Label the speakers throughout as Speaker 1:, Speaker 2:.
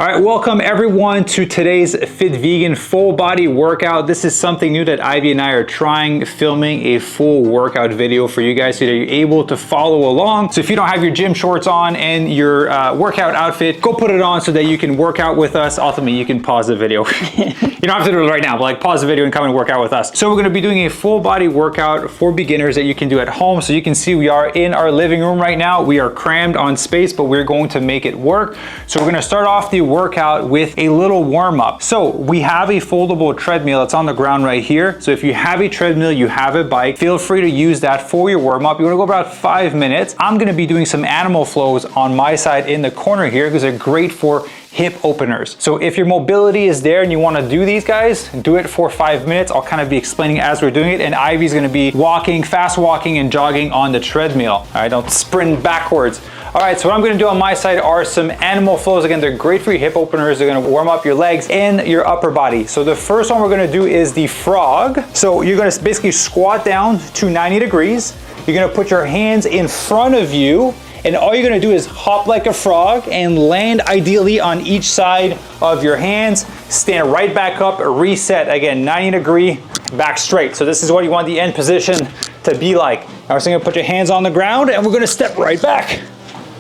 Speaker 1: All right, welcome everyone to today's Fit Vegan full body workout. This is something new that Ivy and I are trying, filming a full workout video for you guys so that you're able to follow along. So if you don't have your gym shorts on and your workout outfit, go put it on so that you can work out with us. Ultimately, you can pause the video. You don't have to do it right now, but like pause the video and come and work out with us. So we're gonna be doing a full body workout for beginners that you can do at home. So you can see we are in our living room right now. We are crammed on space, but we're going to make it work. So we're gonna start off the workout with a little warm-up. So we have a foldable treadmill that's on the ground right here. So if you have a treadmill, you have a bike, feel free to use that for your warm-up. You wanna go about 5 minutes. I'm gonna be doing some animal flows on my side in the corner here because they're great for hip openers. So if your mobility is there and you want to do these guys, do it for 5 minutes. I'll kind of be explaining as we're doing it, and Ivy's going to be walking, fast walking and jogging on the treadmill. All right, don't sprint backwards. All right, so what I'm going to do on my side are some animal flows. Again, they're great for your hip openers. They're going to warm up your legs and your upper body. So the first one we're going to do is the frog. So you're going to basically squat down to 90 degrees. You're going to put your hands in front of you, and all you're gonna do is hop like a frog and land ideally on each side of your hands. Stand right back up, reset. Again, 90 degree, back straight. So this is what you want the end position to be like. Now we're gonna put your hands on the ground and we're gonna step right back.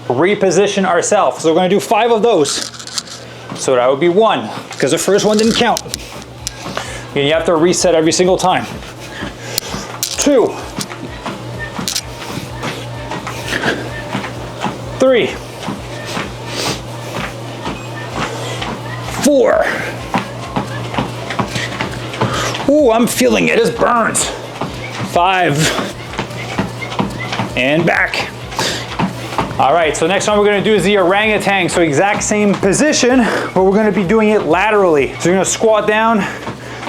Speaker 1: Reposition ourselves. So we're gonna do 5 of those. So that would be 1, because the first one didn't count. And you have to reset every single time. 2. 3, 4. Ooh, I'm feeling it. It burns. 5. And back. All right, so next one we're gonna do is the orangutan. So exact same position, but we're gonna be doing it laterally. So you're gonna squat down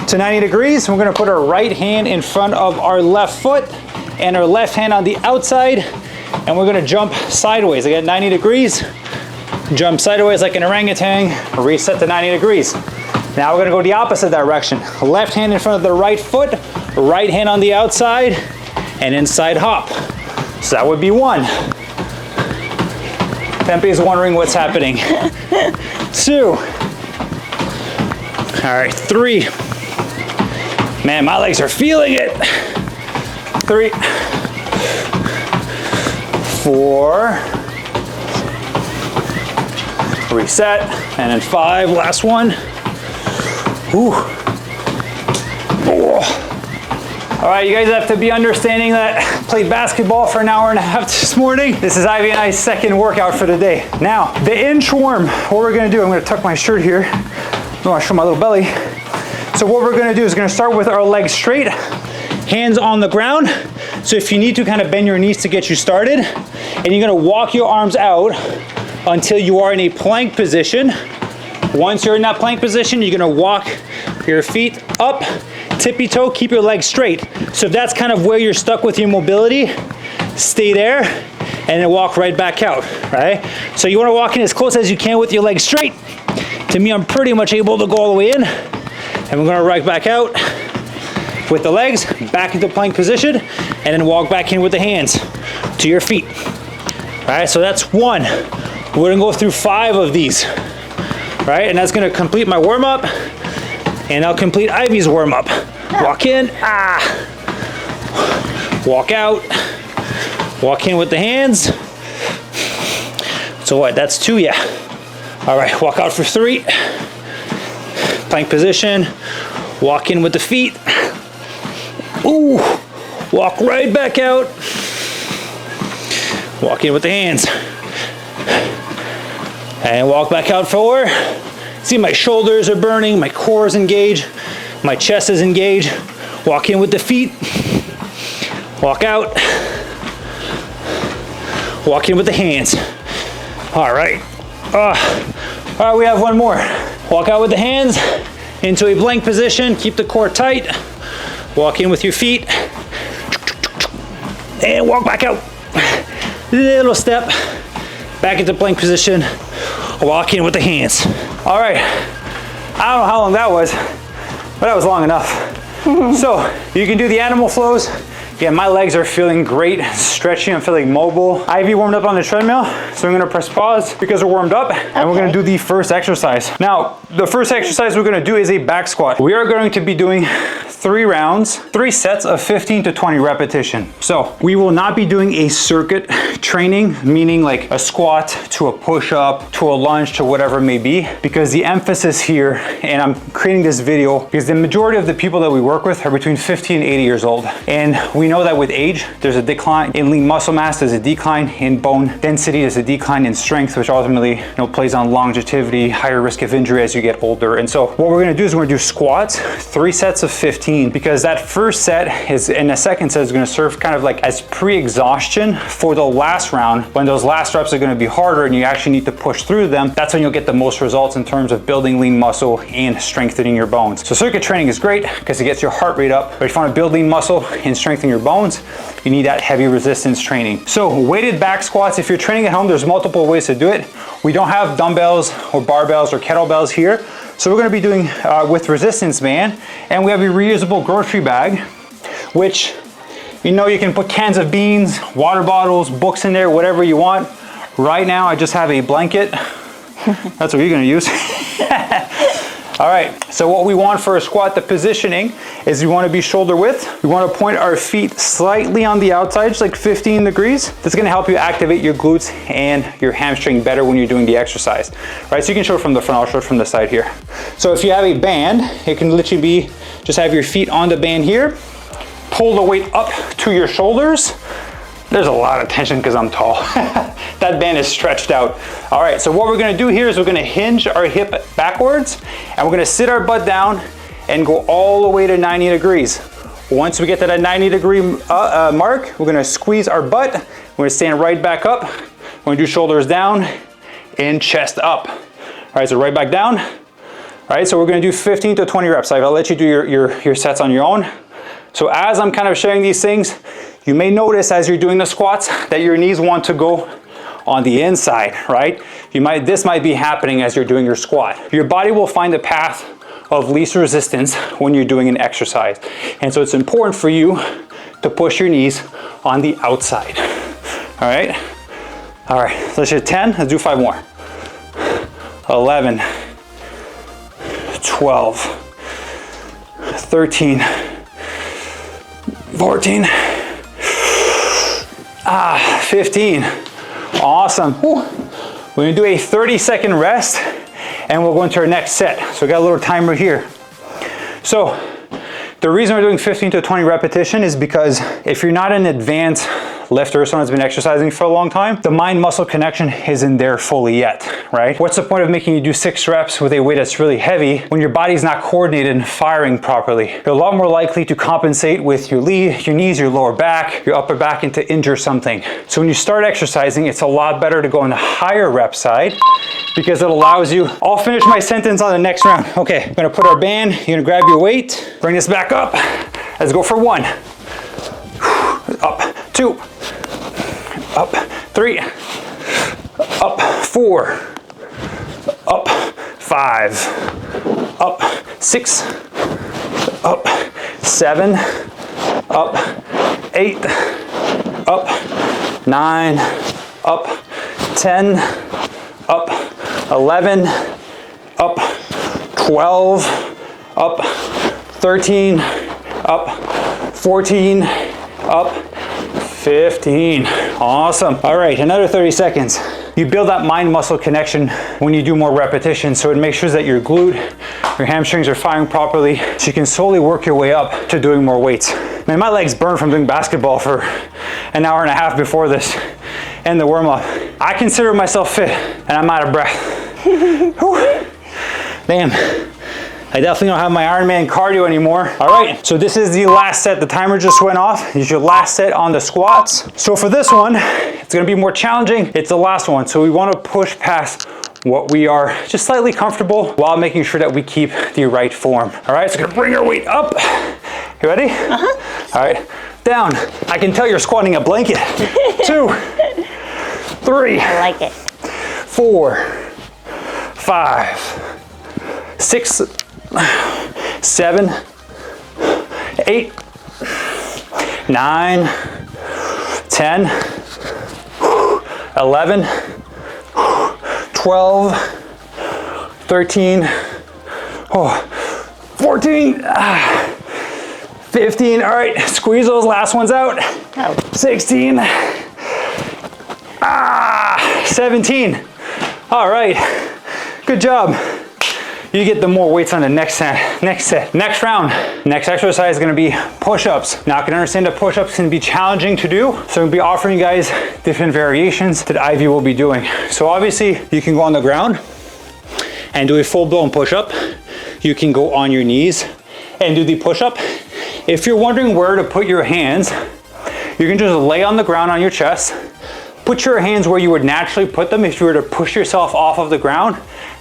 Speaker 1: to 90 degrees. We're gonna put our right hand in front of our left foot and our left hand on the outside. And we're gonna jump sideways. Again, 90 degrees, jump sideways like an orangutan, reset to 90 degrees. Now we're gonna go the opposite direction. Left hand in front of the right foot, right hand on the outside, and inside hop. So that would be 1. Tempe is wondering what's happening. 2. All right, 3. Man, my legs are feeling it. 3. 4, reset, and then 5, last one. Ooh. Oh. All right, you guys have to be understanding that I played basketball for an hour and a half this morning. This is Ivy and I's second workout for the day. Now, the inchworm, what we're gonna do, I'm gonna tuck my shirt here. I wanna show my little belly. So what we're gonna do is we're gonna start with our legs straight, hands on the ground. So if you need to kind of bend your knees to get you started, and you're gonna walk your arms out until you are in a plank position. Once you're in that plank position, you're gonna walk your feet up, tippy toe, keep your legs straight. So if that's kind of where you're stuck with your mobility, stay there and then walk right back out, right? So you wanna walk in as close as you can with your legs straight. To me, I'm pretty much able to go all the way in, and we're gonna right back out with the legs, back into plank position, and then walk back in with the hands to your feet. All right, so that's 1. We're gonna go through 5 of these, right? And that's gonna complete my warm-up, and I'll complete Ivy's warm-up. Walk in, walk out, walk in with the hands. So what, that's 2, yeah. All right, walk out for 3. Plank position, walk in with the feet. Ooh, walk right back out. Walk in with the hands. And walk back out 4. See, my shoulders are burning, my core is engaged, my chest is engaged. Walk in with the feet. Walk out. Walk in with the hands. All right. All right, we have 1 more. Walk out with the hands into a plank position. Keep the core tight. Walk in with your feet. And walk back out. Little step. Back into plank position. Walk in with the hands. All right. I don't know how long that was, but that was long enough. So you can do the animal flows Yeah, my legs are feeling great, stretchy, I'm feeling mobile. Ivy warmed up on the treadmill, so I'm gonna press pause because we're warmed up, and we're gonna do the first exercise. Now, the first exercise we're gonna do is a back squat. We are going to be doing 3 rounds, 3 sets of 15 to 20 repetition. So we will not be doing a circuit training, meaning like a squat to a push-up to a lunge to whatever it may be, because the emphasis here, and I'm creating this video because the majority of the people that we work with are between 50 and 80 years old. And we know that with age, there's a decline in lean muscle mass, there's a decline in bone density, there's a decline in strength, which ultimately plays on longevity, higher risk of injury as you get older. And so what we're gonna do is we're gonna do squats, 3 sets of 15, because that first set is, and the second set is gonna serve kind of like as pre-exhaustion for the last round. When those last reps are gonna be harder and you actually need to push through them, that's when you'll get the most results in terms of building lean muscle and strengthening your bones. So circuit training is great because it gets your heart rate up, but if you wanna build lean muscle and strengthen your bones, you need that heavy resistance training. So weighted back squats, if you're training at home, there's multiple ways to do it. We don't have dumbbells or barbells or kettlebells here. So we're gonna be doing with resistance band, and we have a reusable grocery bag, which you can put cans of beans, water bottles, books in there, whatever you want. Right now, I just have a blanket. That's what you're gonna use. All right, so what we want for a squat, the positioning, is we wanna be shoulder width. We wanna point our feet slightly on the outside, just like 15 degrees. That's gonna help you activate your glutes and your hamstring better when you're doing the exercise. Right, so you can show it from the front, I'll show it from the side here. So if you have a band, it can literally be, just have your feet on the band here, pull the weight up to your shoulders. There's a lot of tension because I'm tall. That band is stretched out. All right, so what we're gonna do here is we're gonna hinge our hip backwards, and we're gonna sit our butt down and go all the way to 90 degrees. Once we get to that 90-degree mark, we're gonna squeeze our butt. We're gonna stand right back up. We're gonna do shoulders down and chest up. All right, so right back down. All right, so we're gonna do 15 to 20 reps. I'll let you do your sets on your own. So as I'm kind of sharing these things, you may notice as you're doing the squats that your knees want to go on the inside, right? This might be happening as you're doing your squat. Your body will find the path of least resistance when you're doing an exercise. And so it's important for you to push your knees on the outside. All right? All right, so let's do 10, let's do 5 more. 11, 12, 13, 14, 15. Awesome. Whew. We're gonna do a 30-second rest and we'll go into our next set. So we got a little timer here. So the reason we're doing 15 to 20 repetition is because if you're not an advanced lifter, someone that's been exercising for a long time, the mind-muscle connection isn't there fully yet, right? What's the point of making you do 6 reps with a weight that's really heavy when your body's not coordinated and firing properly? You're a lot more likely to compensate with your knees, your lower back, your upper back, and to injure something. So when you start exercising, it's a lot better to go on the higher rep side because it allows you, I'll finish my sentence on the next round. Okay, I'm gonna put our band, you're gonna grab your weight, bring this back up. Let's go for 1. Up, 2, up, 3, up, 4, up, 5, up, 6, up, 7, up, 8, up, 9, up, 10, up, 11, up, 12, up, 13, up, 14, up, 15. Awesome. All right, another 30 seconds. You build that mind-muscle connection when you do more repetitions, so it makes sure that your glute, your hamstrings are firing properly, so you can slowly work your way up to doing more weights. Man, my legs burned from doing basketball for an hour and a half before this and the warm-up. I consider myself fit, and I'm out of breath. Damn. I definitely don't have my Ironman cardio anymore. All right, so this is the last set. The timer just went off. This is your last set on the squats. So for this one, it's gonna be more challenging. It's the last one. So we wanna push past what we are just slightly comfortable while making sure that we keep the right form. All right, so we're gonna bring our weight up. You ready? Uh-huh. All right, down. I can tell you're squatting a blanket. 2, 3.
Speaker 2: I like it.
Speaker 1: 4, 5, 6, 7, 8, 9, 10, 11, 12, 13, 14, 15. All right, squeeze those last ones out. 16, 17. All right, good job. You get the more weights on the next set. Next round, next exercise is gonna be push-ups. Now I can understand that push-ups can be challenging to do, so I'm gonna be offering you guys different variations that Ivy will be doing. So obviously you can go on the ground and do a full-blown push-up. You can go on your knees and do the push-up. If you're wondering where to put your hands, you can just lay on the ground on your chest. Put your hands where you would naturally put them if you were to push yourself off of the ground.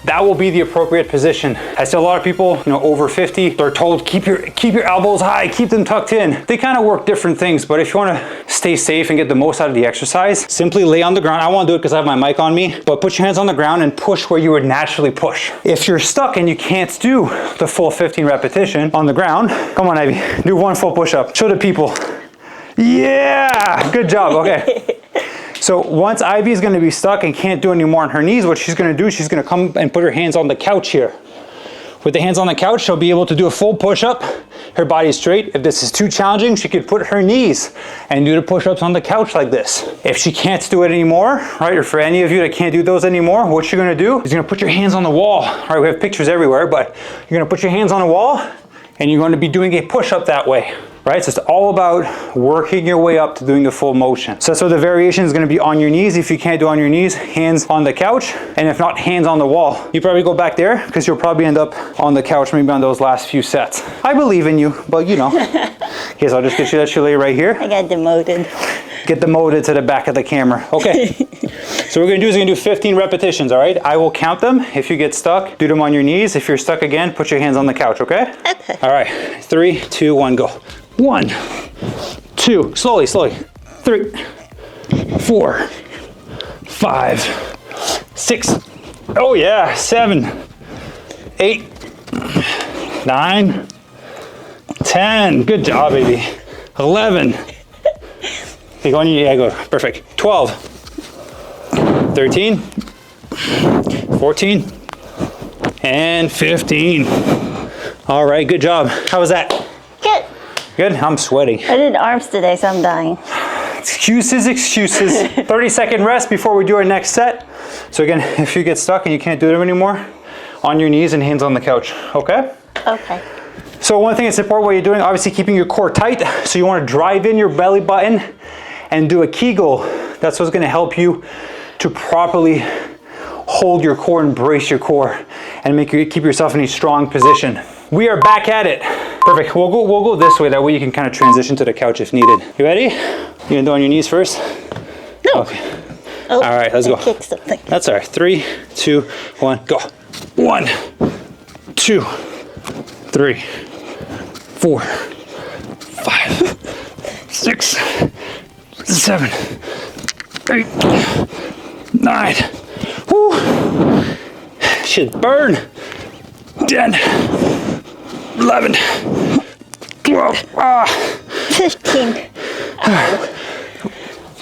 Speaker 1: That will be the appropriate position. I see a lot of people, over 50, they're told keep your elbows high, keep them tucked in. They kind of work different things, but if you want to stay safe and get the most out of the exercise, simply lay on the ground. I won't do it because I have my mic on me, but put your hands on the ground and push where you would naturally push. If you're stuck and you can't do the full 15 repetition on the ground, come on, Ivy, do one full push-up. Show the people. Yeah, good job, okay. So once Ivy is going to be stuck and can't do any more on her knees, what she's going to do, she's going to come and put her hands on the couch here. With the hands on the couch, she'll be able to do a full push-up, her body straight. If this is too challenging, she could put her knees and do the push-ups on the couch like this. If she can't do it anymore, right, or for any of you that can't do those anymore, what you're going to do is you're going to put your hands on the wall. Right, we have pictures everywhere, but you're going to put your hands on the wall and you're going to be doing a push-up that way. Right, so it's all about working your way up to doing the full motion. So the variation is going to be on your knees. If you can't do on your knees, hands on the couch, and if not, hands on the wall. You probably go back there because you'll probably end up on the couch maybe on those last few sets. I believe in you, but Okay, so I'll just get you that chalet right here.
Speaker 2: I got demoted.
Speaker 1: Get demoted to the back of the camera. Okay. So what we're gonna do is we're gonna do 15 repetitions, all right? I will count them. If you get stuck, do them on your knees. If you're stuck again, put your hands on the couch, okay?
Speaker 2: Okay.
Speaker 1: All right, 3, 2, 1, go. 1, 2, slowly, 3, 4, 5, 6, oh yeah, 7, 8, 9, 10, good job, baby. 11, okay, go on your, yeah, go, perfect. 12, 13, 14, and 15. All right, good job. How was that?
Speaker 2: Good.
Speaker 1: Good, I'm sweating.
Speaker 2: I did arms today, so I'm dying.
Speaker 1: Excuses. 30-second rest before we do our next set. So again, if you get stuck and you can't do them anymore, on your knees and hands on the couch, okay?
Speaker 2: Okay.
Speaker 1: So one thing that's important while you're doing, obviously keeping your core tight. So you want to drive in your belly button and do a Kegel. That's what's going to help you to properly hold your core and brace your core and keep yourself in a strong position. We are back at it. Perfect. We'll go this way. That way you can kind of transition to the couch if needed. You ready? You gonna do on your knees first?
Speaker 2: No.
Speaker 1: Okay.
Speaker 2: Oh,
Speaker 1: all right, let's go.
Speaker 2: Kick something.
Speaker 1: That's all right. 3, 2, 1, go. 1, 2, 3, 4, 5, 6, 7, 8, 9. Woo. Should burn. 10, 11, 12,
Speaker 2: 15.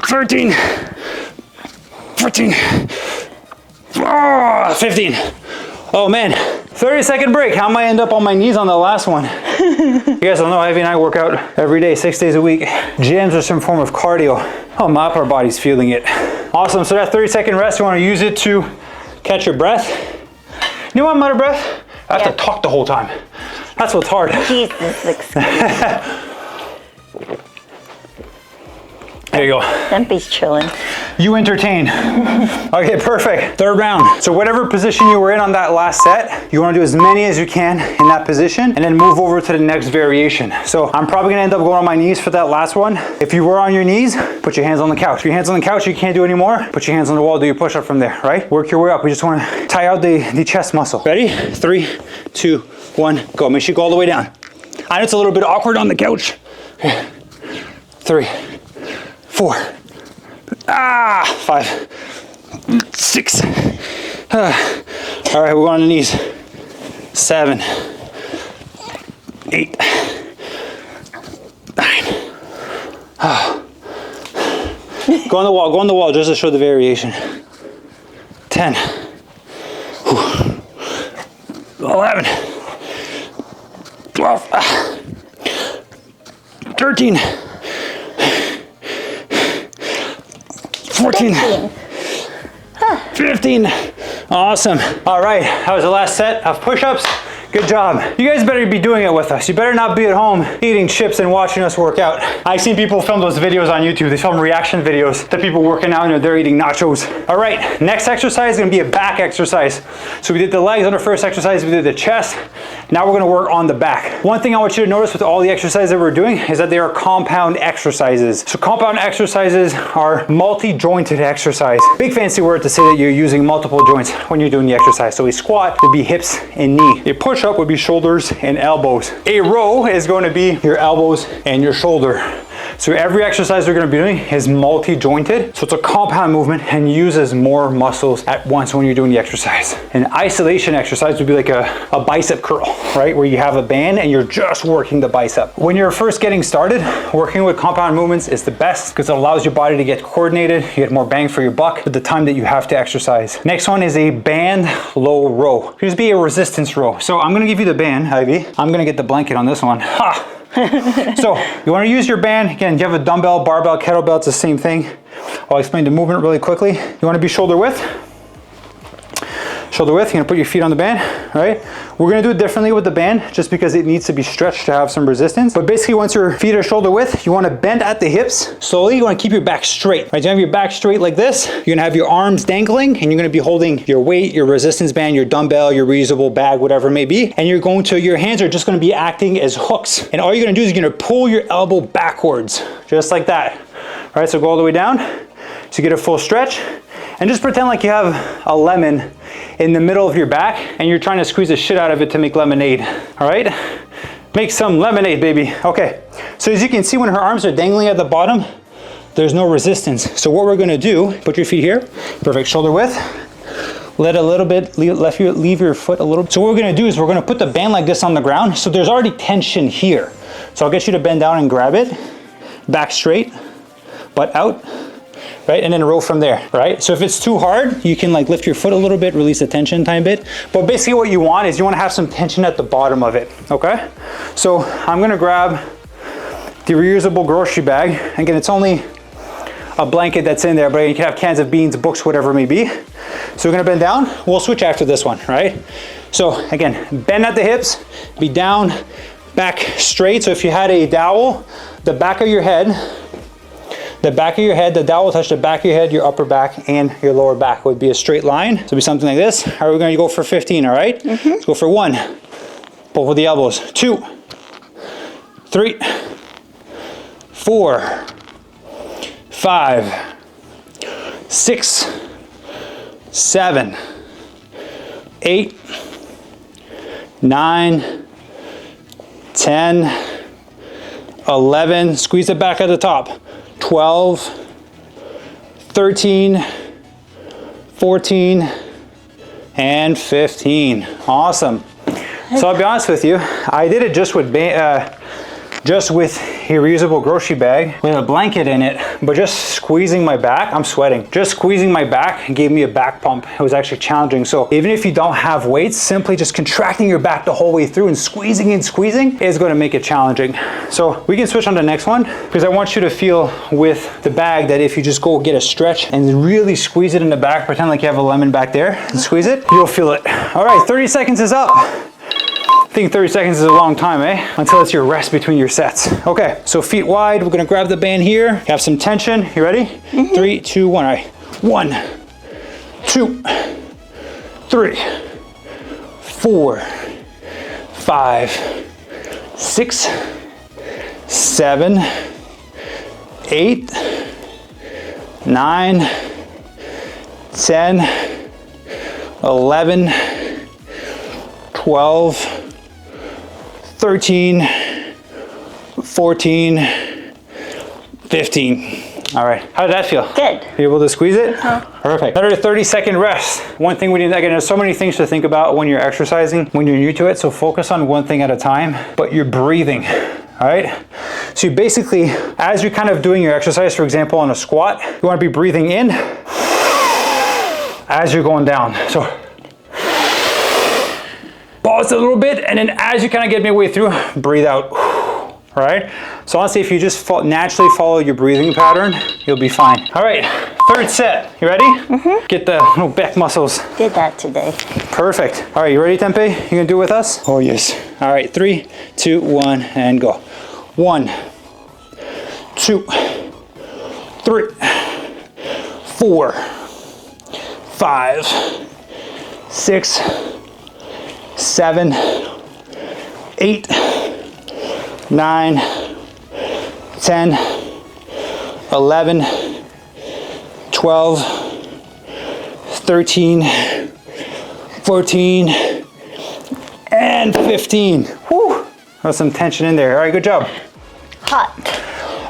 Speaker 1: 13, 14, 15. Oh man, 30-second break. How am I end up on my knees on the last one? You guys don't know, Ivy and I work out every day, 6 days a week. Gyms are some form of cardio. Oh, my upper body's feeling it. Awesome, so that 30-second rest, you wanna use it to catch your breath. You know what, I'm out of breath? I have to talk the whole time. That's what's hard.
Speaker 2: Jesus,
Speaker 1: There you go.
Speaker 2: Dempy's chilling.
Speaker 1: You entertain. Okay, perfect. Third round. So whatever position you were in on that last set, you want to do as many as you can in that position and then move over to the next variation. So I'm probably gonna end up going on my knees for that last one. If you were on your knees, put your hands on the couch. If your hands on the couch, you can't do anymore, put your hands on the wall, do your push-up from there, right? Work your way up. We just want to tie out the chest muscle. Ready? 3, 2, 1, go. Make sure you go all the way down. I know it's a little bit awkward on the couch. 3, 4, 5, 6. All right, we're on the knees. 7, 8, 9, Go on the wall just to show the variation. 10. 11. 12. 13. 14. 15. Awesome. All right, that was the last set of push-ups. Good job. You guys better be doing it with us. You better not be at home eating chips and watching us work out. I've seen people film those videos on YouTube. They film reaction videos to people working out and they're eating nachos. All right, next exercise is gonna be a back exercise. So we did the legs on the first exercise, we did the chest. Now we're gonna work on the back. One thing I want you to notice with all the exercises that we're doing is that they are compound exercises. So compound exercises are multi-jointed exercise. Big fancy word to say that you're using multiple joints when you're doing the exercise. So a squat would be hips and knee. A push-up would be shoulders and elbows. A row is going to be your elbows and your shoulder. So every exercise we're going to be doing is multi-jointed. So it's a compound movement and uses more muscles at once when you're doing the exercise. An isolation exercise would be like a bicep curl, right? Where you have a band and you're just working the bicep. When you're first getting started, working with compound movements is the best because it allows your body to get coordinated. You get more bang for your buck at the time that you have to exercise. Next one is a band low row. Here's be a resistance row. So I'm going to give you the band, Ivy. I'm going to get the blanket on this one. Ha! So you want to use your band. Again, you have a dumbbell, barbell, kettlebell, it's the same thing. I'll explain the movement really quickly. You want to be shoulder width. Shoulder width, you're going to put your feet on the band, right? We're going to do it differently with the band just because it needs to be stretched to have some resistance. But basically once your feet are shoulder width, you want to bend at the hips. Slowly, you want to keep your back straight, right? You have your back straight like this. You're going to have your arms dangling and you're going to be holding your weight, your resistance band, your dumbbell, your reusable bag, whatever it may be. And you're going to, your hands are just going to be acting as hooks. And all you're going to do is you're going to pull your elbow backwards, just like that. All right, so go all the way down. So you get a full stretch. And just pretend like you have a lemon in the middle of your back and you're trying to squeeze the shit out of it to make lemonade. All right? Make some lemonade, baby. Okay. So as you can see, when her arms are dangling at the bottom, there's no resistance. So what we're going to do, put your feet here. Perfect. Shoulder width. Let a little bit, leave your foot a little bit. So what we're going to do is we're going to put the band like this on the ground. So there's already tension here. So I'll get you to bend down and grab it. Back straight, butt out. Right, and then row from there, right? So if it's too hard, you can like lift your foot a little bit, release the tension a tiny bit. But basically what you want is you want to have some tension at the bottom of it, okay? So I'm gonna grab the reusable grocery bag. Again, it's only a blanket that's in there, but you can have cans of beans, books, whatever it may be. So we're gonna bend down. We'll switch after this one, right? So again, bend at the hips, be down, back straight. So if you had a dowel, the back of your head, the dowel will touch the back of your head, your upper back, and your lower back would be a straight line. So it'll be something like this. All right, we're gonna go for 15, all right? Let's go for 1. Pull with the elbows. 2, 3, 4, 5, 6, 7, 8, 9, 10, 11. Squeeze it back at the top. 12, 13, 14, and 15. Awesome. So I'll be honest with you, I did it just with a reusable grocery bag with a blanket in it, but just squeezing my back, I'm sweating. Just squeezing my back gave me a back pump. It was actually challenging. So even if you don't have weights, simply just contracting your back the whole way through and squeezing is going to make it challenging. So we can switch on to the next one because I want you to feel with the bag that if you just go get a stretch and really squeeze it in the back, pretend like you have a lemon back there and squeeze it, you'll feel it. All right, 30 seconds is up. I think 30 seconds is a long time, eh? Until it's your rest between your sets. Okay, so feet wide, we're gonna grab the band here, have some tension. You ready? 3, 2, 1, all right. 1, 2, 3, 4, 5, 6, 7, 8, 9, 10, 11, 12, 13, 14, 15. All right, how did that feel?
Speaker 2: Good.
Speaker 1: You able to squeeze it? Perfect. Another 30-second rest. One thing we need, again, there's so many things to think about when you're exercising, when you're new to it, so focus on one thing at a time, but you're breathing, all right? So you basically, as you're kind of doing your exercise, for example, on a squat, you want to be breathing in as you're going down. So pause a little bit, and then as you kind of get midway through, breathe out. All right? So honestly, if you just naturally follow your breathing pattern, you'll be fine. All right, third set. You ready? Mm-hmm. Get the little back muscles.
Speaker 2: Did that today.
Speaker 1: Perfect. All right, you ready, Tempe? You gonna do it with us? Oh, yes. All right, 3, 2, 1, and go. 1, 2, 3, 4, 5, 6, 7, 8, 9, 10, 11, 12, 13, 14, and 15. Whew. There's some tension in there. All right, good job.
Speaker 2: Hot.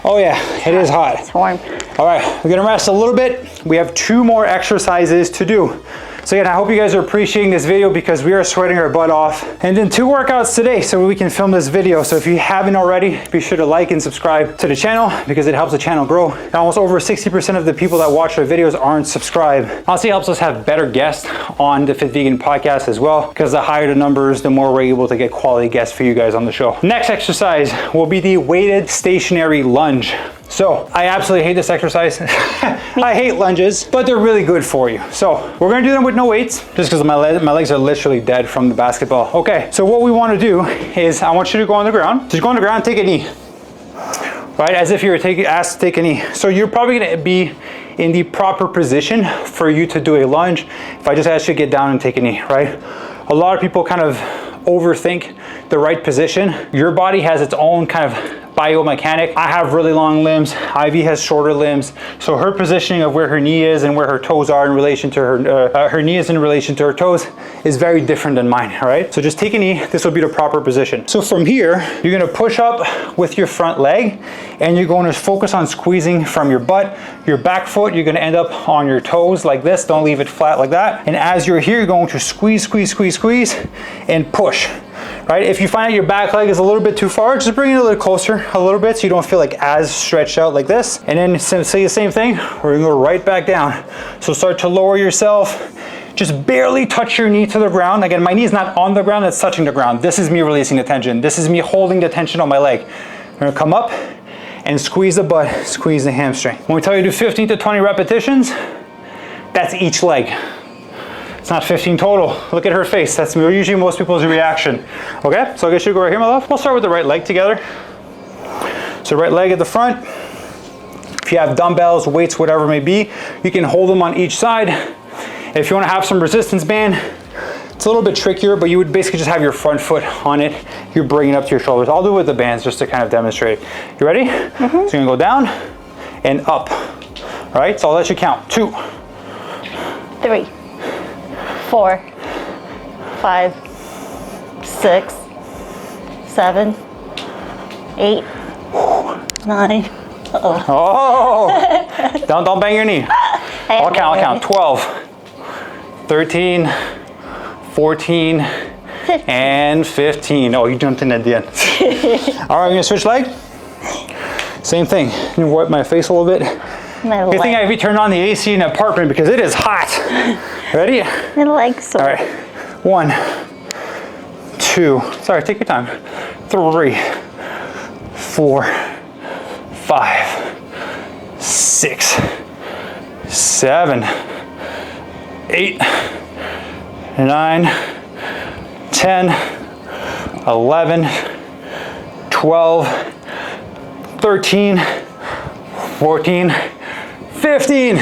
Speaker 1: Oh yeah, it is hot.
Speaker 2: It's warm.
Speaker 1: All right, we're gonna rest a little bit. We have 2 more exercises to do. So again, I hope you guys are appreciating this video because we are sweating our butt off. And then 2 workouts today so we can film this video. So if you haven't already, be sure to like and subscribe to the channel because it helps the channel grow. And almost over 60% of the people that watch our videos aren't subscribed. Honestly, it helps us have better guests on the Fit Vegan podcast as well, because the higher the numbers, the more we're able to get quality guests for you guys on the show. Next exercise will be the weighted stationary lunge. So I absolutely hate this exercise. I hate lunges, but they're really good for you. So we're gonna do them with no weights, just because my legs are literally dead from the basketball. Okay, so what we wanna do is I want you to go on the ground. Just go on the ground and take a knee. Right, as if you were asked to take a knee. So you're probably gonna be in the proper position for you to do a lunge if I just ask you to get down and take a knee, right? A lot of people kind of overthink the right position. Your body has its own kind of biomechanic. I have really long limbs. Ivy has shorter limbs. So her positioning of where her knee is and where her toes are in relation to her knee is in relation to her toes is very different than mine, all right? So just take a knee. This will be the proper position. So from here, you're gonna push up with your front leg and you're going to focus on squeezing from your butt. Your back foot, you're gonna end up on your toes like this. Don't leave it flat like that. And as you're here, you're going to squeeze, squeeze, squeeze, squeeze, and push. Right? If you find that your back leg is a little bit too far, just bring it a little closer a little bit so you don't feel like as stretched out like this. And then say the same thing, we're gonna go right back down. So start to lower yourself, just barely touch your knee to the ground. Again, my knee is not on the ground, it's touching the ground. This is me releasing the tension. This is me holding the tension on my leg. I'm gonna come up and squeeze the butt, squeeze the hamstring. When we tell you to do 15 to 20 repetitions, that's each leg. It's not 15 total. Look at her face. That's usually most people's reaction. Okay, so I guess you go right here, my love. We'll start with the right leg together. So right leg at the front. If you have dumbbells, weights, whatever it may be, you can hold them on each side. If you want to have some resistance band, it's a little bit trickier, but you would basically just have your front foot on it. You're bringing it up to your shoulders. I'll do it with the bands just to kind of demonstrate. You ready? Mm-hmm. So you're gonna go down and up. All right, so I'll let you count. 2,
Speaker 2: 3, 4, 5, 6, 7, 8, 9. Uh-oh.
Speaker 1: Oh! don't bang your knee. I'll count. 12, 13, 14, 15. And 15. Oh, you jumped in at the end. All right, we're gonna switch leg. Same thing. I'm gonna wipe my face a little bit. Good thing I turned on the AC in the apartment because it is hot. Ready?
Speaker 2: My leg's sore.
Speaker 1: All right. 1, 2. Sorry, take your time. 3, 4, 5, 6, 7, 8, 9, 10, 11, 12, 13, 14, 15.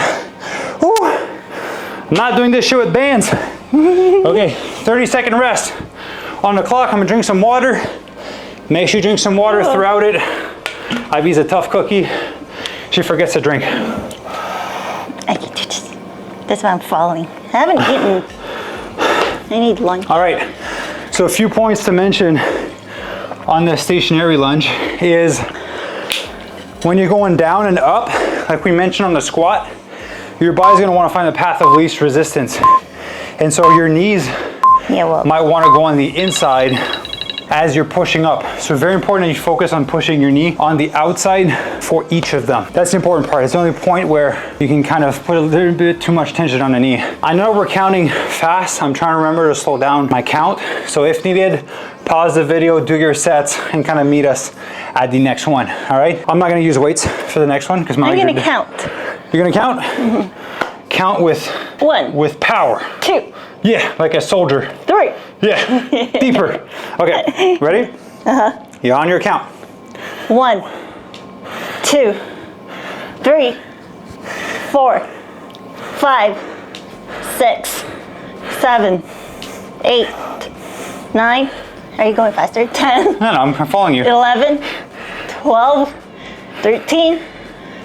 Speaker 1: Woo. I'm not doing this shit with bands. Okay, 30-second rest. On the clock, I'm gonna drink some water. Make sure you drink some water throughout it. Ivy's a tough cookie. She forgets to drink.
Speaker 2: I can do this. That's why I'm following. I haven't eaten. I need lunch.
Speaker 1: All right, so a few points to mention on the stationary lunge is when you're going down and up, like we mentioned on the squat, your body's gonna wanna find the path of least resistance. And so your knees might wanna go on the inside as you're pushing up. So very important that you focus on pushing your knee on the outside for each of them. That's the important part. It's the only point where you can kind of put a little bit too much tension on the knee. I know we're counting fast. I'm trying to remember to slow down my count. So if needed, pause the video, do your sets, and kind of meet us at the next one, all right? I'm not gonna use weights for the next one because
Speaker 2: I'm gonna count.
Speaker 1: You're gonna count?
Speaker 2: Mm-hmm.
Speaker 1: Count with
Speaker 2: 1.
Speaker 1: With power.
Speaker 2: 2.
Speaker 1: Yeah, like a soldier.
Speaker 2: 3.
Speaker 1: Yeah, deeper. Okay, ready? Uh-huh. You're on your count.
Speaker 2: 1, 2, 3, 4, 5, 6, 7, 8, 9. Are you going faster? 10.
Speaker 1: No, I'm following you.
Speaker 2: 11, 12, 13,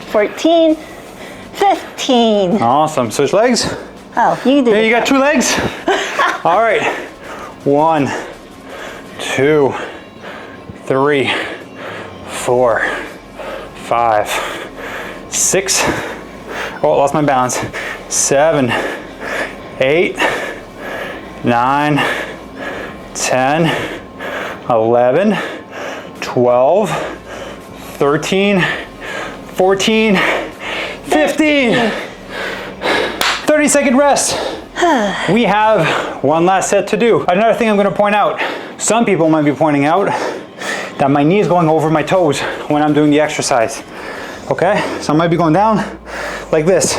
Speaker 2: 14, 15.
Speaker 1: Awesome. Switch legs.
Speaker 2: Oh, you did.
Speaker 1: There, you got 2 legs. All right. 1, 2, 3, 4, 5, 6. Oh, lost my balance. 7, 8, 9, 10, 11, 12, 13, 14, 15. 30-second rest. We have one last set to do. Another thing I'm going to point out. Some people might be pointing out that my knee is going over my toes when I'm doing the exercise. Okay? So I might be going down like this.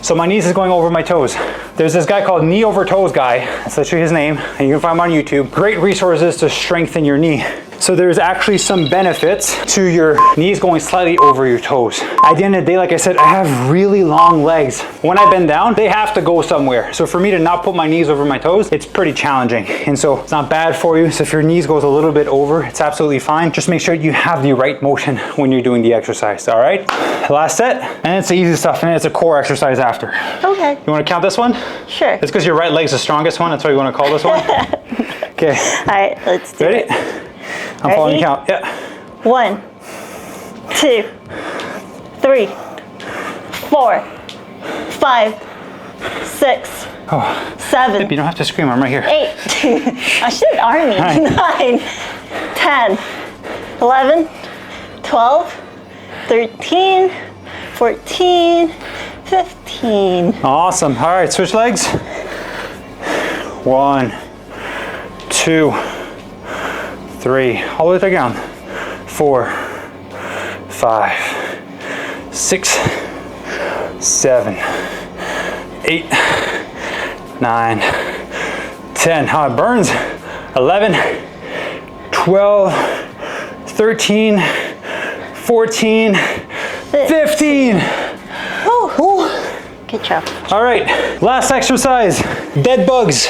Speaker 1: So my knees is going over my toes. There's this guy called Knee Over Toes Guy. That's literally his name. And you can find him on YouTube. Great resources to strengthen your knee. So there's actually some benefits to your knees going slightly over your toes. At the end of the day, like I said, I have really long legs. When I bend down, they have to go somewhere. So for me to not put my knees over my toes, it's pretty challenging. And so it's not bad for you. So if your knees goes a little bit over, it's absolutely fine. Just make sure you have the right motion when you're doing the exercise, all right? Last set, and it's the easy stuff, and it's a core exercise after.
Speaker 2: Okay.
Speaker 1: You wanna count this one?
Speaker 2: Sure.
Speaker 1: It's because your right leg's the strongest one, that's why you wanna call this one? Okay.
Speaker 2: All right, let's do it.
Speaker 1: Ready? I'm following the count. Yeah.
Speaker 2: 1, 2, 3, 4, 5, 6, 7.
Speaker 1: You don't have to scream, I'm right here.
Speaker 2: 8. I should army. 9, 10, 11, 12, 13, 14, 15.
Speaker 1: Awesome. All right, switch legs. 1, 2, 3, all the way to the ground. 4, 5, 6, 7, 8, 9, 10. How it burns. 11, 12, 13, 14, 15.
Speaker 2: Ooh. Good job.
Speaker 1: All right, last exercise, dead bugs.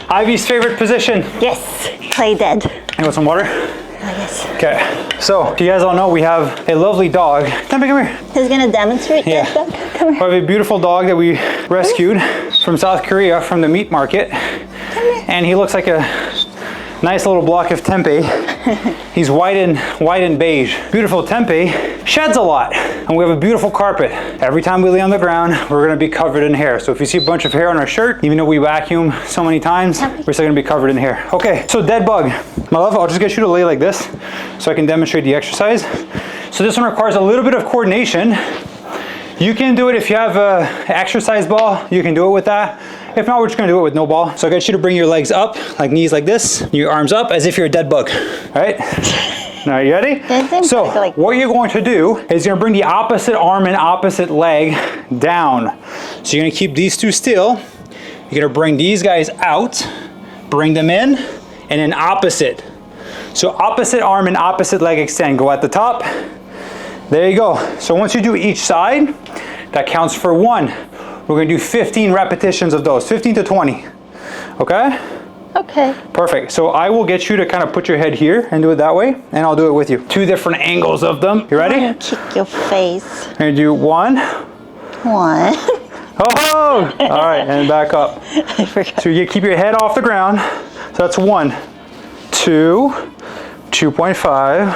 Speaker 1: Ivy's favorite position.
Speaker 2: Yes, play dead.
Speaker 1: You want some water?
Speaker 2: Yes.
Speaker 1: Okay, so if you guys all know, we have a lovely dog. Tempe, come here.
Speaker 2: He's gonna demonstrate
Speaker 1: Yeah.
Speaker 2: that. Come
Speaker 1: We
Speaker 2: here.
Speaker 1: have a beautiful dog that we rescued from South Korea from the meat market. And he looks like a nice little block of tempeh. He's white and beige. Beautiful tempeh sheds a lot. And we have a beautiful carpet. Every time we lay on the ground, we're gonna be covered in hair. So if you see a bunch of hair on our shirt, even though we vacuum so many times, we're still gonna be covered in hair. Okay, so dead bug. My love, I'll just get you to lay like this so I can demonstrate the exercise. So this one requires a little bit of coordination. You can do it if you have an exercise ball, you can do it with that. If not, we're just gonna do it with no ball. So I get you to bring your legs up, like knees like this, your arms up as if you're a dead bug, all right? Now, you ready? So what you're going to do is you're gonna bring the opposite arm and opposite leg down. So you're gonna keep these two still. You're gonna bring these guys out, bring them in, and then opposite. So opposite arm and opposite leg extend. Go at the top. There you go. So once you do each side, that counts for 1. We're gonna do 15 repetitions of those, 15 to 20, okay?
Speaker 2: Okay.
Speaker 1: Perfect. So I will get you to kind of put your head here and do it that way, and I'll do it with you. 2 different angles of them. You ready?
Speaker 2: I'm gonna kick your face.
Speaker 1: We're gonna do 1.
Speaker 2: 1.
Speaker 1: Oh! All right, and back up.
Speaker 2: I forgot.
Speaker 1: So you keep your head off the ground. So that's 1, 2, 2.5,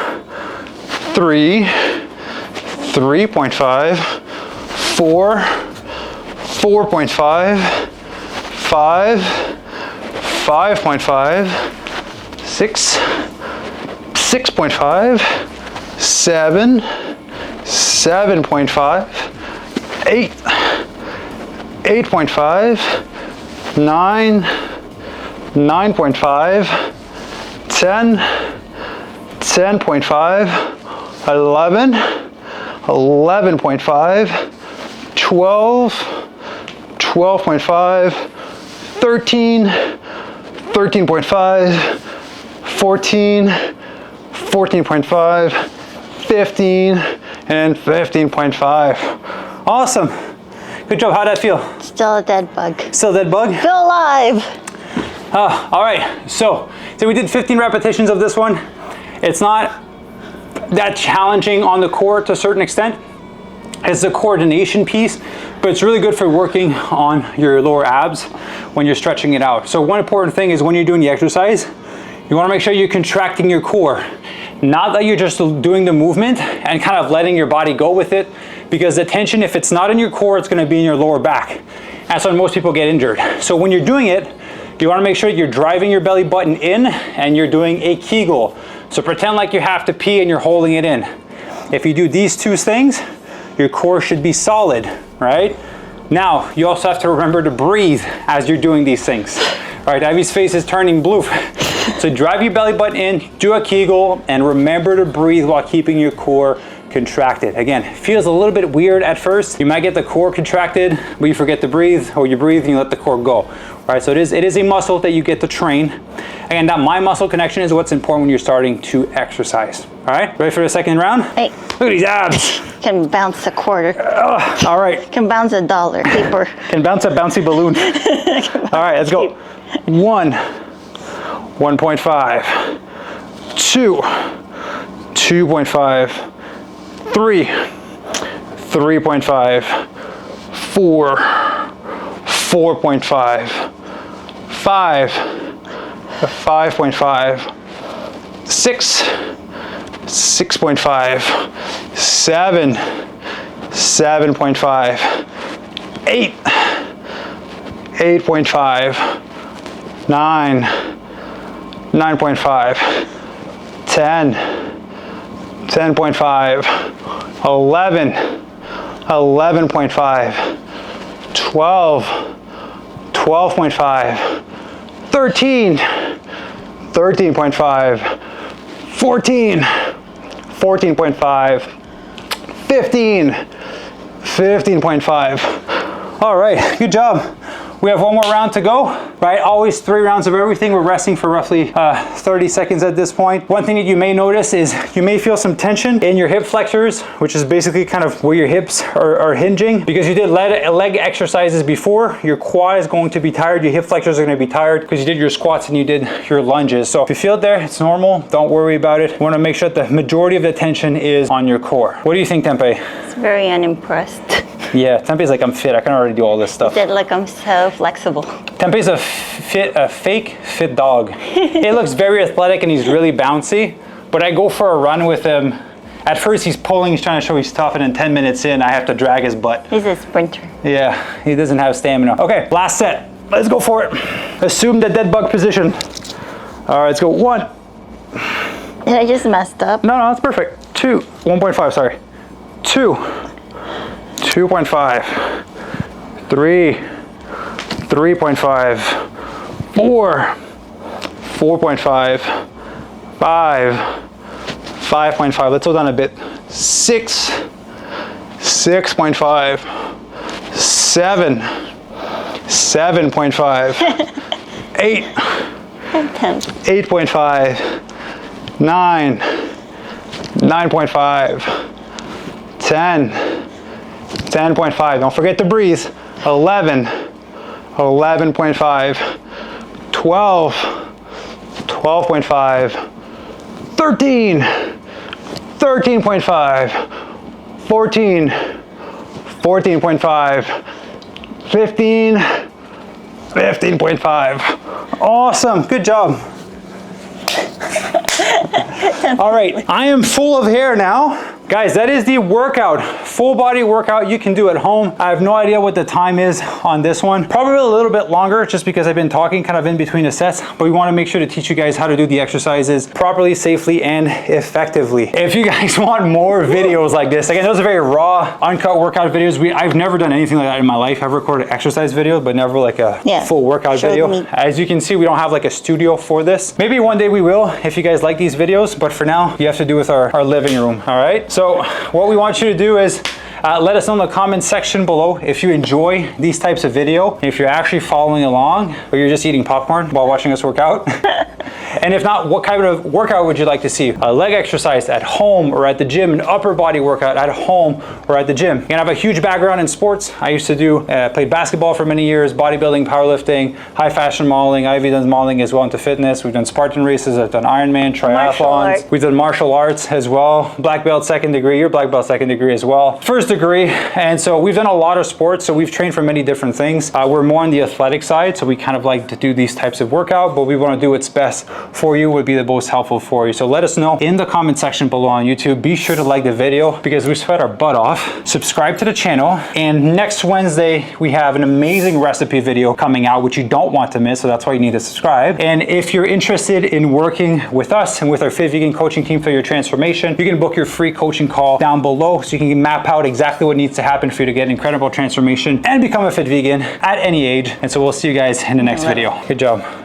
Speaker 1: 3, 3.5, 4, 4.5, 5, 5.5, 6, 6.5, 7, 7.5, 8, 8.5, 9, 9.5, 10, 10.5, 11, 11.5, 12, 12.5, 13, 13.5, 14, 14.5, 15, and 15.5. Awesome. Good job. How'd that feel?
Speaker 2: Still a dead bug.
Speaker 1: Still a dead bug?
Speaker 2: Still alive.
Speaker 1: All right. So we did 15 repetitions of this one. It's not that challenging on the core to a certain extent. It's the coordination piece, but it's really good for working on your lower abs when you're stretching it out. So one important thing is when you're doing the exercise, you want to make sure you're contracting your core. Not that you're just doing the movement and kind of letting your body go with it, because the tension, if it's not in your core, it's going to be in your lower back. That's when most people get injured. So when you're doing it, you want to make sure you're driving your belly button in and you're doing a Kegel. So pretend like you have to pee and you're holding it in. If you do these two things, your core should be solid, right? Now, you also have to remember to breathe as you're doing these things. All right, Ivy's face is turning blue. So drive your belly button in, do a Kegel, and remember to breathe while keeping your core contracted. Again, it feels a little bit weird at first. You might get the core contracted, but you forget to breathe, or you breathe and you let the core go. All right, so it is a muscle that you get to train. Again, that mind muscle connection is what's important when you're starting to exercise. All right, ready for the second round?
Speaker 2: Hey.
Speaker 1: Look at these abs.
Speaker 2: Can bounce a quarter.
Speaker 1: All right.
Speaker 2: Can bounce $1 paper.
Speaker 1: Can bounce a bouncy balloon. All right, let's go. 1, 1.5, 2, 2.5, 3, 3.5, 4, 4.5, 5, 5.5, 6, 6.5, 7, 7.5, 8, 8.5, 9, 9.5, 10, 10.5, 11, 11.5, 12, 12.5, 13, 13.5, 14, 14.5, 15, 15.5. All right, good job. We have one more round to go, right? Always 3 rounds of everything. We're resting for roughly 30 seconds at this point. One thing that you may notice is you may feel some tension in your hip flexors, which is basically kind of where your hips are hinging. Because you did leg exercises before, your quad is going to be tired, your hip flexors are gonna be tired because you did your squats and you did your lunges. So if you feel it there, it's normal, don't worry about it. You wanna make sure that the majority of the tension is on your core. What do you think, Tempe?
Speaker 2: It's very unimpressed.
Speaker 1: Yeah, Tempe's like, I'm fit, I can already do all this stuff.
Speaker 2: He said, like, I'm so flexible.
Speaker 1: Tempe's a fake fit dog. He looks very athletic and he's really bouncy, but I go for a run with him. At first he's pulling, he's trying to show he's tough, and then 10 minutes in, I have to drag his butt.
Speaker 2: He's a sprinter.
Speaker 1: Yeah, he doesn't have stamina. Okay, last set. Let's go for it. Assume the dead bug position. All right, let's go. 1.
Speaker 2: Did I just messed up?
Speaker 1: No, that's perfect. 2, 1.5, sorry. 2, 2.5, 3, 3.5, 4, 4.5, 5, 5.5. Let's slow down a bit. 6, 6.5, 7, 7.5, 8, 8.5, 9, 9.5, 10, 10.5. Don't forget to breathe. 11, 11.5, 12, 12.5, 13, 13.5, 14, 14.5, 15, 15.5. Awesome, good job. All right, I am full of hair now. Guys, that is the workout, full body workout you can do at home. I have no idea what the time is on this one. Probably a little bit longer just because I've been talking kind of in between the sets, but we want to make sure to teach you guys how to do the exercises properly, safely, and effectively. If you guys want more videos like this, again, those are very raw, uncut workout videos. I've never done anything like that in my life. I've recorded exercise videos, but never like a full workout video. As you can see, we don't have like a studio for this. Maybe one day we will if you guys like these videos, but for now, you have to do with our living room, all right? So what we want you to do is let us know in the comment section below if you enjoy these types of video, if you're actually following along, or you're just eating popcorn while watching us work out. And if not, what kind of workout would you like to see? A leg exercise at home or at the gym, an upper body workout at home or at the gym. Again, I have a huge background in sports. I used to played basketball for many years, bodybuilding, powerlifting, high fashion modeling. Ivy does modeling as well into fitness. We've done Spartan races, I've done Ironman, triathlons. We've done martial arts as well. Black belt second degree, you're black belt second degree as well. First degree, and so we've done a lot of sports, so we've trained for many different things. We're more on the athletic side, so we kind of like to do these types of workout, but we want to do what's best for you, would be the most helpful for you. So let us know in the comment section below on YouTube. Be sure to like the video because we sweat our butt off. Subscribe to the channel, and next Wednesday we have an amazing recipe video coming out which you don't want to miss, so that's why you need to subscribe. And if you're interested in working with us and with our Fit Vegan coaching team for your transformation, you can book your free coaching call down below so you can map out exactly what needs to happen for you to get incredible transformation and become a fit vegan at any age. And so we'll see you guys in the next video. Good job.